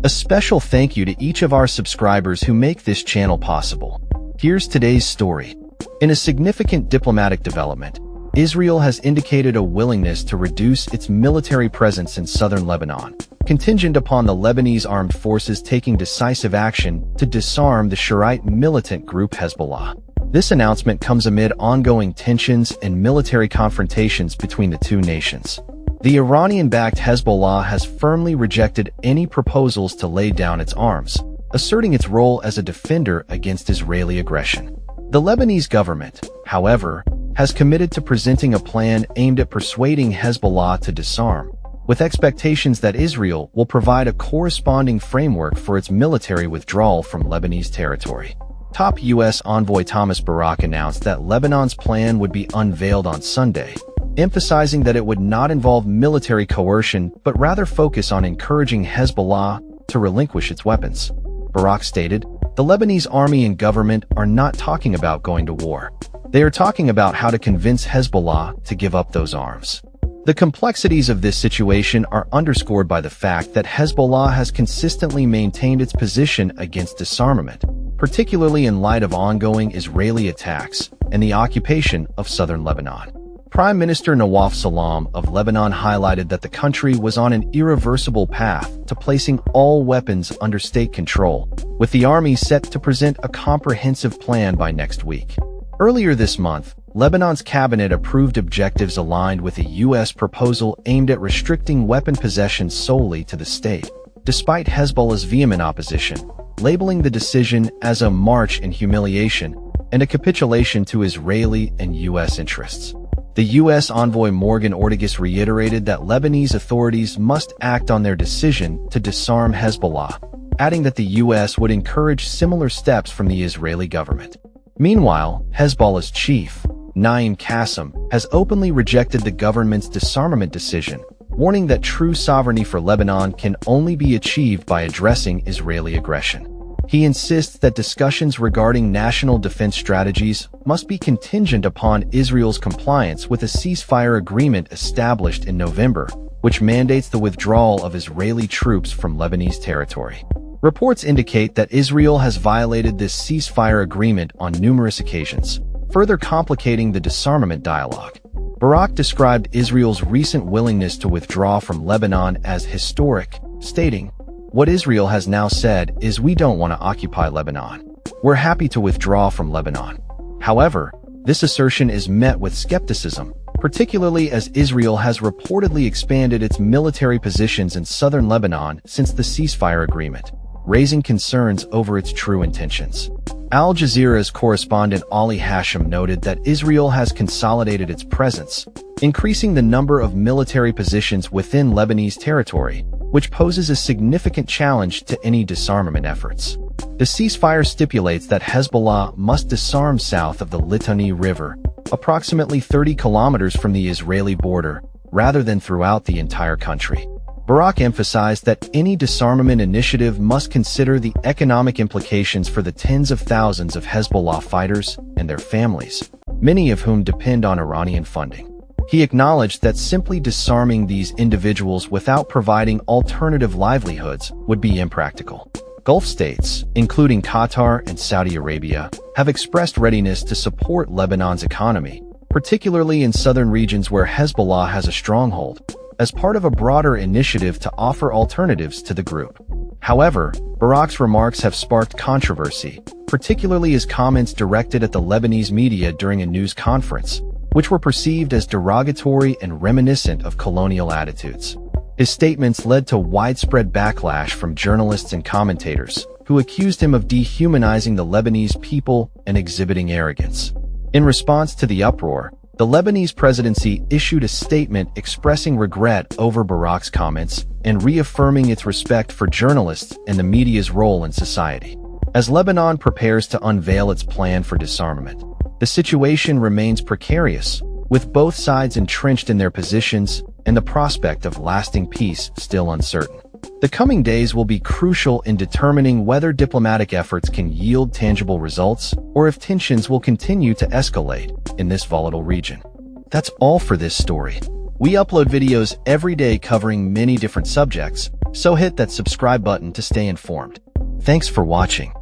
A special thank you to each of our subscribers who make this channel possible. Here's today's story. In a significant diplomatic development, Israel has indicated a willingness to reduce its military presence in southern Lebanon, contingent upon the Lebanese armed forces taking decisive action to disarm the Shi'ite militant group Hezbollah. This announcement comes amid ongoing tensions and military confrontations between the two nations. The Iranian-backed Hezbollah has firmly rejected any proposals to lay down its arms, asserting its role as a defender against Israeli aggression. The Lebanese government, however, has committed to presenting a plan aimed at persuading Hezbollah to disarm, with expectations that Israel will provide a corresponding framework for its military withdrawal from Lebanese territory. Top U.S. envoy Thomas Barak announced that Lebanon's plan would be unveiled on Sunday, emphasizing that it would not involve military coercion but rather focus on encouraging Hezbollah to relinquish its weapons. Barak stated, "The Lebanese army and government are not talking about going to war. They are talking about how to convince Hezbollah to give up those arms." The complexities of this situation are underscored by the fact that Hezbollah has consistently maintained its position against disarmament, particularly in light of ongoing Israeli attacks and the occupation of southern Lebanon. Prime Minister Nawaf Salam of Lebanon highlighted that the country was on an irreversible path to placing all weapons under state control, with the army set to present a comprehensive plan by next week. Earlier this month, Lebanon's cabinet approved objectives aligned with a U.S. proposal aimed at restricting weapon possession solely to the state, despite Hezbollah's vehement opposition, labeling the decision as a march in humiliation and a capitulation to Israeli and U.S. interests. The U.S. envoy Morgan Ortagus reiterated that Lebanese authorities must act on their decision to disarm Hezbollah, adding that the U.S. would encourage similar steps from the Israeli government. Meanwhile, Hezbollah's chief, Naim Qassem, has openly rejected the government's disarmament decision, warning that true sovereignty for Lebanon can only be achieved by addressing Israeli aggression. He insists that discussions regarding national defense strategies must be contingent upon Israel's compliance with a ceasefire agreement established in November, which mandates the withdrawal of Israeli troops from Lebanese territory. Reports indicate that Israel has violated this ceasefire agreement on numerous occasions, further complicating the disarmament dialogue. Barak described Israel's recent willingness to withdraw from Lebanon as historic, stating, "What Israel has now said is we don't want to occupy Lebanon. We're happy to withdraw from Lebanon." However, this assertion is met with skepticism, particularly as Israel has reportedly expanded its military positions in southern Lebanon since the ceasefire agreement, raising concerns over its true intentions. Al Jazeera's correspondent Ali Hashim noted that Israel has consolidated its presence, increasing the number of military positions within Lebanese territory, which poses a significant challenge to any disarmament efforts. The ceasefire stipulates that Hezbollah must disarm south of the Litani River, approximately 30 kilometers from the Israeli border, rather than throughout the entire country. Barak emphasized that any disarmament initiative must consider the economic implications for the tens of thousands of Hezbollah fighters and their families, many of whom depend on Iranian funding. He acknowledged that simply disarming these individuals without providing alternative livelihoods would be impractical. Gulf states, including Qatar and Saudi Arabia, have expressed readiness to support Lebanon's economy, particularly in southern regions where Hezbollah has a stronghold, as part of a broader initiative to offer alternatives to the group. However, Barak's remarks have sparked controversy, particularly his comments directed at the Lebanese media during a news conference, which were perceived as derogatory and reminiscent of colonial attitudes. His statements led to widespread backlash from journalists and commentators, who accused him of dehumanizing the Lebanese people and exhibiting arrogance. In response to the uproar, the Lebanese presidency issued a statement expressing regret over Barak's comments and reaffirming its respect for journalists and the media's role in society. As Lebanon prepares to unveil its plan for disarmament, the situation remains precarious, with both sides entrenched in their positions and the prospect of lasting peace still uncertain. The coming days will be crucial in determining whether diplomatic efforts can yield tangible results or if tensions will continue to escalate in this volatile region. That's all for this story. We upload videos every day covering many different subjects, So hit that subscribe button to stay informed. Thanks for watching.